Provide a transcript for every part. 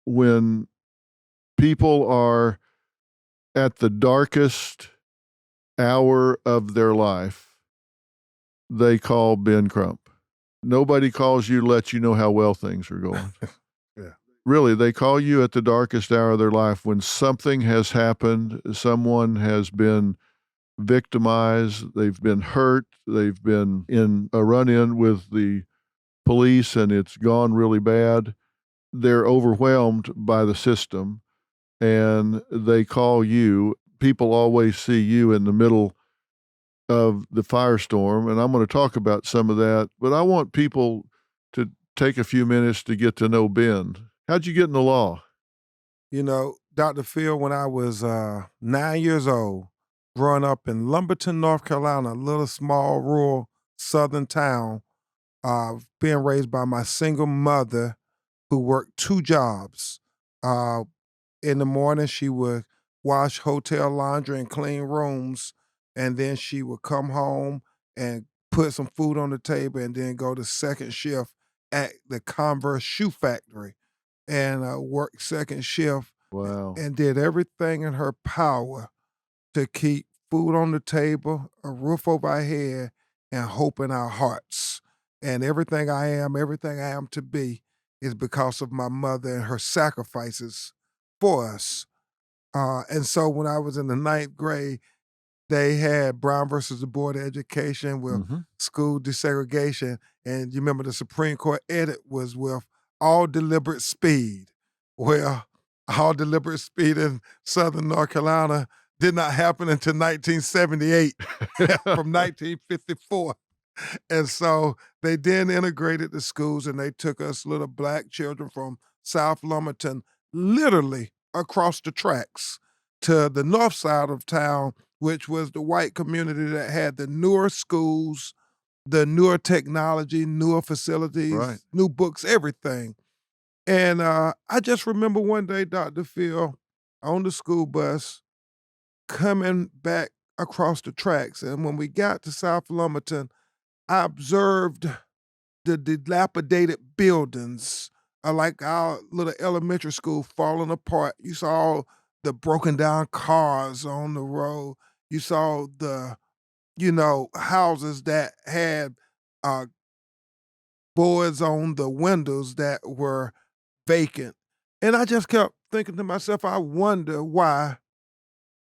when people are at the darkest hour of their life, they call Ben Crump. Nobody calls you to let you know how well things are going. Yeah. Really, they call you at the darkest hour of their life when something has happened, someone has been victimized, they've been hurt, they've been in a run-in with the police and it's gone really bad. They're overwhelmed by the system and they call you. People always see you in the middle of the firestorm, and I'm going to talk about some of that, but I want people to take a few minutes to get to know Ben. How'd you get in the law? You know, Dr. Phil, when I was 9 years old, growing up in Lumberton, North Carolina, a little small rural southern town, being raised by my single mother who worked two jobs. Uh, in the morning, she would wash hotel laundry and clean rooms, and then she would come home and put some food on the table and then go to second shift at the Converse shoe factory and work second shift Wow. and did everything in her power to keep food on the table, a roof over our head, and hope in our hearts. And everything I am to be is because of my mother and her sacrifices for us. And so when I was in the ninth grade, they had Brown versus the Board of Education with Mhm. school desegregation. And you remember the Supreme Court edit was with all deliberate speed. Well, all deliberate speed in Southern North Carolina did not happen until 1978 from 1954. And so they then integrated the schools and they took us little black children from South Lumberton literally across the tracks to the north side of town, which was the white community that had the newer schools, the newer technology, newer Right. facilities, new books, everything. And I just remember one day, Dr. Phil, on the school bus coming back across the tracks. And when we got to South Lumberton, I observed the dilapidated buildings, like our little elementary school falling apart. You saw the broken down cars on the road. You saw the, houses that had uh, boards on the windows that were vacant. And I just kept thinking to myself, I wonder why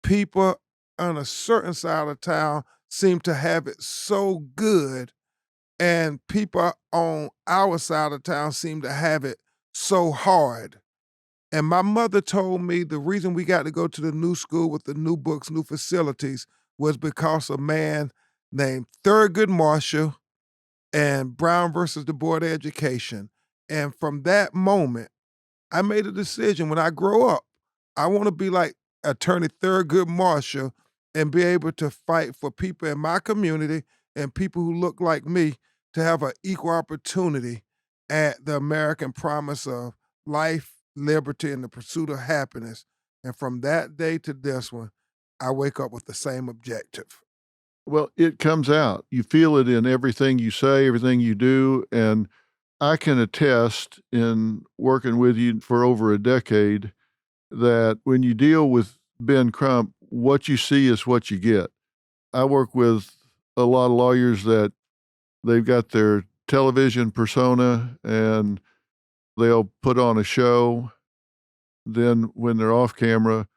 people on a certain side of town seem to have it so good and people on our side of town seem to have it so hard. And my mother told me the reason we got to go to the new school with the new books, new facilities, was because a man named Thurgood Marshall and Brown versus the Board of Education. And from that moment, I made a decision when I grow up, I want to be like Attorney Thurgood Marshall and be able to fight for people in my community and people who look like me to have an equal opportunity at the American promise of life, liberty, and the pursuit of happiness. And from that day to this one, I wake up with the same objective. Well, it comes out. You feel it in everything you say, everything you do, and I can attest in working with you for over a decade that when you deal with Ben Crump, what you see is what you get. I work with a lot of lawyers that they've got their television persona and they'll put on a show. Then when they're off camera,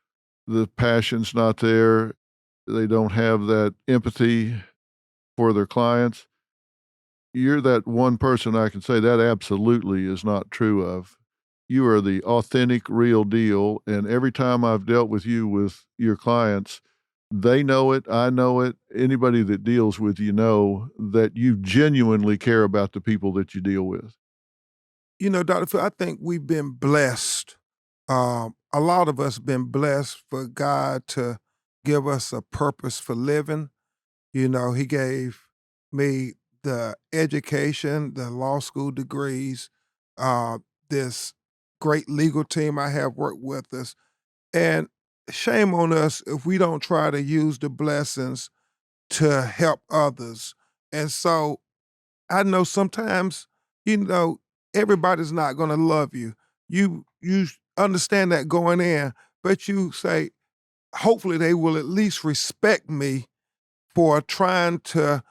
the passion's not there. They don't have that empathy for their clients. You're that one person I can say that absolutely is not true of. You are the authentic, real deal. And every time I've dealt with you with your clients, they know it. I know it. Anybody that deals with you know that you genuinely care about the people that you deal with. You know, Dr. Phil, I think we've been blessed. A lot of us been blessed for God to give us a purpose for living. You know, He gave me the education, the law school degrees, uh, this great legal team I have worked with us. And shame on us if we don't try to use the blessings to help others. And so I know sometimes, you know, everybody's not gonna love you. You understand that going in, but you say, hopefully they will at least respect me for trying to,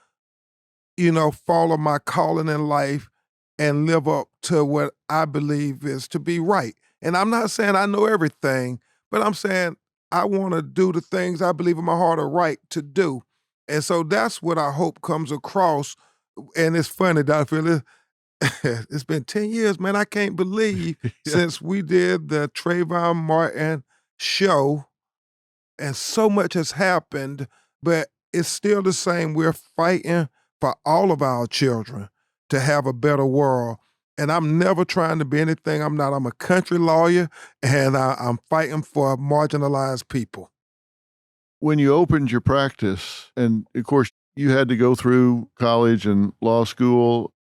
follow my calling in life and live up to what I believe is to be right. And I'm not saying I know everything, but I'm saying I want to do the things I believe in my heart are right to do. And so that's what I hope comes across. And it's funny, Dr. Phil, it's been 10 years, man. I can't believe Yeah. since we did the Trayvon Martin show, and so much has happened, but it's still the same. We're fighting for all of our children to have a better world. And I'm never trying to be anything I'm not. I'm a country lawyer, and I'm fighting for marginalized people. When you opened your practice, and of course, you had to go through college and law school,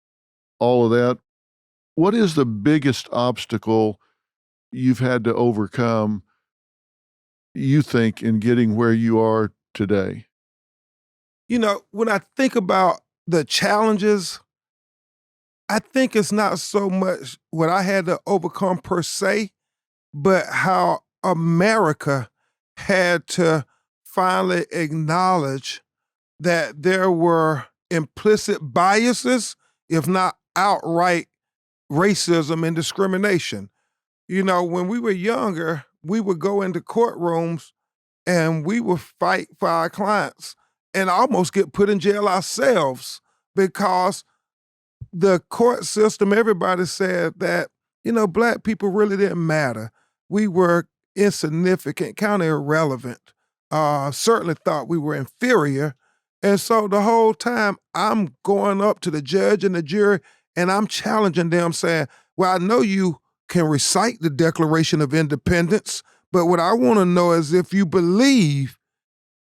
all of that. What is the biggest obstacle you've had to overcome, you think, in getting where you are today? When I think about the challenges, I think it's not so much what I had to overcome per se, but how America had to finally acknowledge that there were implicit biases, if not outright racism and discrimination. When we were younger, we would go into courtrooms and we would fight for our clients and almost get put in jail ourselves because the court system, everybody said that, black people really didn't matter. We were insignificant, kind of irrelevant. Certainly thought we were inferior. And so the whole time I'm going up to the judge and the jury and I'm challenging them saying, well, I know you can recite the Declaration of Independence, but what I want to know is if you believe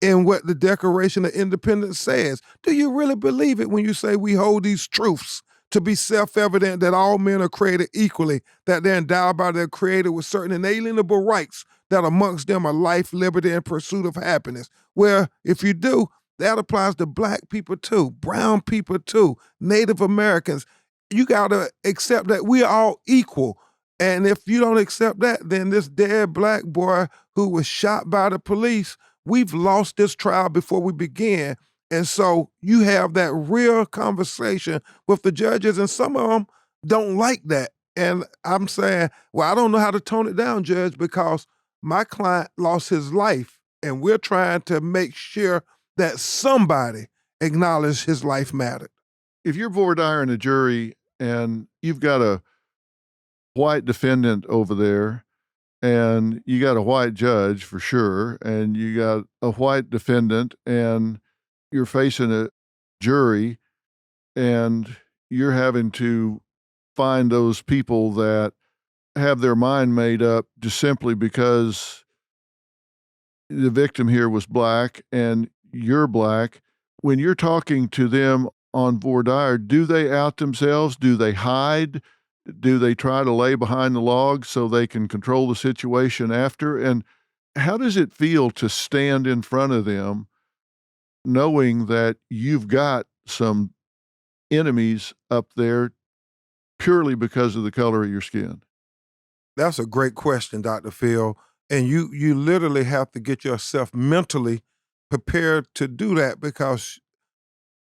in what the Declaration of Independence says. Do you really believe it when you say we hold these truths to be self-evident that all men are created equally, that they're endowed by their creator with certain inalienable rights, that amongst them are life, liberty, and pursuit of happiness? Well, if you do, that applies to black people too, brown people too, Native Americans. You gotta accept that we are all equal. And if you don't accept that, then this dead black boy who was shot by the police, we've lost this trial before we begin. And so you have that real conversation with the judges, and some of them don't like that. And I'm saying, well, I don't know how to tone it down, Judge, because my client lost his life, and we're trying to make sure that somebody acknowledge his life mattered. If you're voir dire in a jury and you've got a white defendant over there and you got a white judge for sure, and you got a white defendant, and you're facing a jury, and you're having to find those people that have their mind made up just simply because the victim here was black and you're black. When you're talking to them on voir dire, do they out themselves? Do they hide? Do they try to lay behind the log so they can control the situation after? And how does it feel to stand in front of them knowing that you've got some enemies up there purely because of the color of your skin? That's a great question, Dr. Phil. And you literally have to get yourself mentally prepared to do that because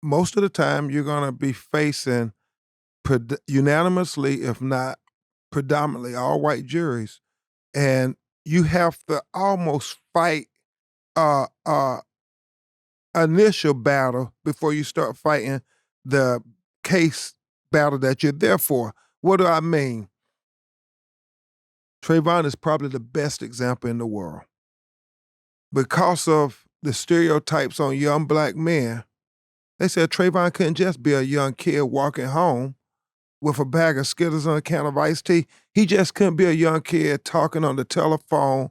most of the time you're going to be facing unanimously, if not predominantly, all white juries. And you have to almost fight a initial battle before you start fighting the case battle that you're there for. What do I mean? Trayvon is probably the best example in the world. Because of the stereotypes on young black men, they said Trayvon couldn't just be a young kid walking home with a bag of Skittles and a can of iced tea. He just couldn't be a young kid talking on the telephone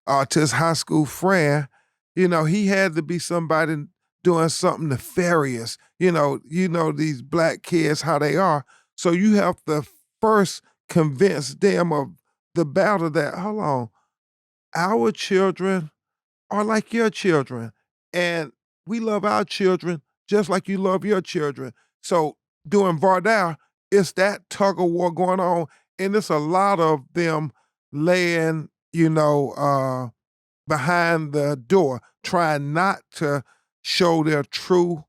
to his high school friend. He had to be somebody doing something nefarious. These black kids, how they are. So you have to first convince them of the battle that, hold on, our children are like your children. And we love our children just like you love your children. So doing Vardar, it's that tug of war going on. And it's a lot of them laying, behind the door, trying not to show their true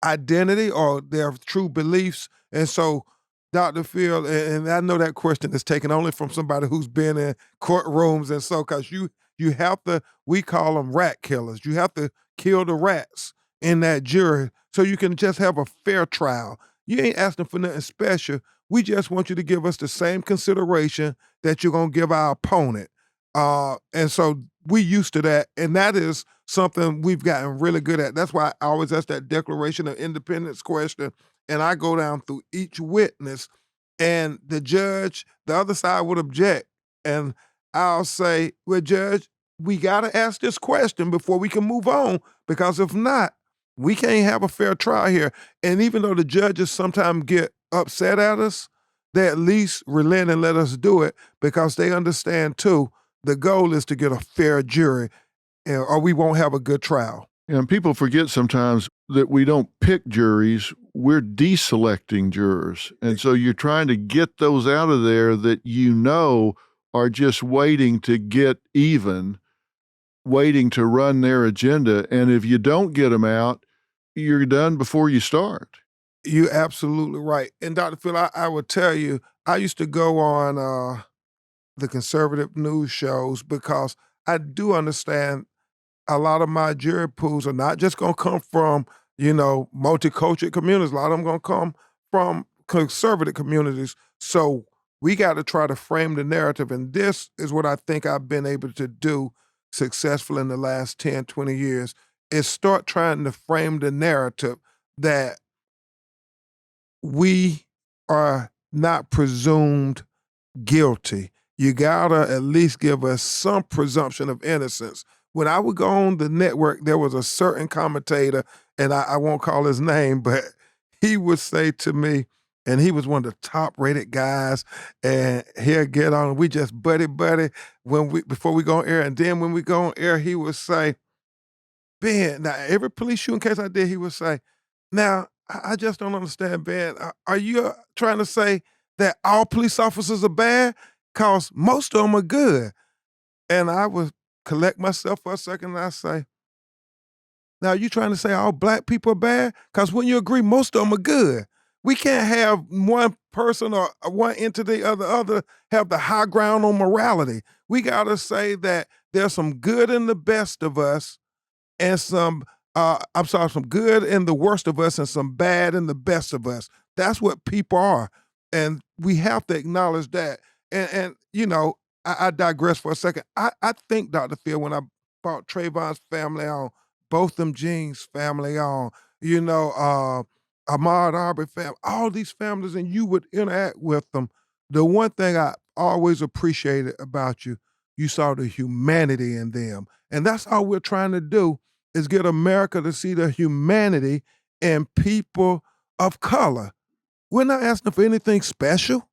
identity or their true beliefs. And so, Dr. Phil, and I know that question is taken only from somebody who's been in courtrooms, and so because you have to, we call them rat killers. You have to kill the rats in that jury so you can just have a fair trial. You ain't asking for nothing special. We just want you to give us the same consideration that you're gonna give our opponent. And so we used to that, and that is something we've gotten really good at. That's why I always ask that Declaration of Independence question, and I go down through each witness, and the judge, the other side would object, and I'll say, "Well, Judge, we got to ask this question before we can move on, because if not, we can't have a fair trial here." And even though the judges sometimes get upset at us, they at least relent and let us do it because they understand too. The goal is to get a fair jury, or we won't have a good trial. And people forget sometimes that we don't pick juries, we're deselecting jurors. And so you're trying to get those out of there that are just waiting to get even, waiting to run their agenda. And if you don't get them out, you're done before you start. You're absolutely right. And Dr. Phil, I would tell you, I used to go on the conservative news shows because I do understand a lot of my jury pools are not just going to come from, multicultural communities. A lot of them going to come from conservative communities. So we got to try to frame the narrative. And this is what I think I've been able to do successfully in the last 10, 20 years is start trying to frame the narrative that we are not presumed guilty. You gotta at least give us some presumption of innocence. When I would go on the network, there was a certain commentator, and I won't call his name, but he would say to me, and he was one of the top rated guys, and he'll get on, we just buddy before we go on air. And then when we go on air, he would say, Ben, now every police shooting case I did, he would say, now I just don't understand, Ben. Are you trying to say that all police officers are bad? Cause most of them are good. And I would collect myself for a second and I say, now you trying to say all black people are bad? Cause when you agree, most of them are good. We can't have one person or one entity or the other have the high ground on morality. We gotta say that there's some good in the best of us and some good in the worst of us and some bad in the best of us. That's what people are. And we have to acknowledge that. And I digress for a second. I think, Dr. Phil, when I brought Trayvon's family on, Botham Jean's family on, Ahmaud Arbery family, all these families, and you would interact with them. The one thing I always appreciated about you, you saw the humanity in them. And that's all we're trying to do is get America to see the humanity in people of color. We're not asking for anything special.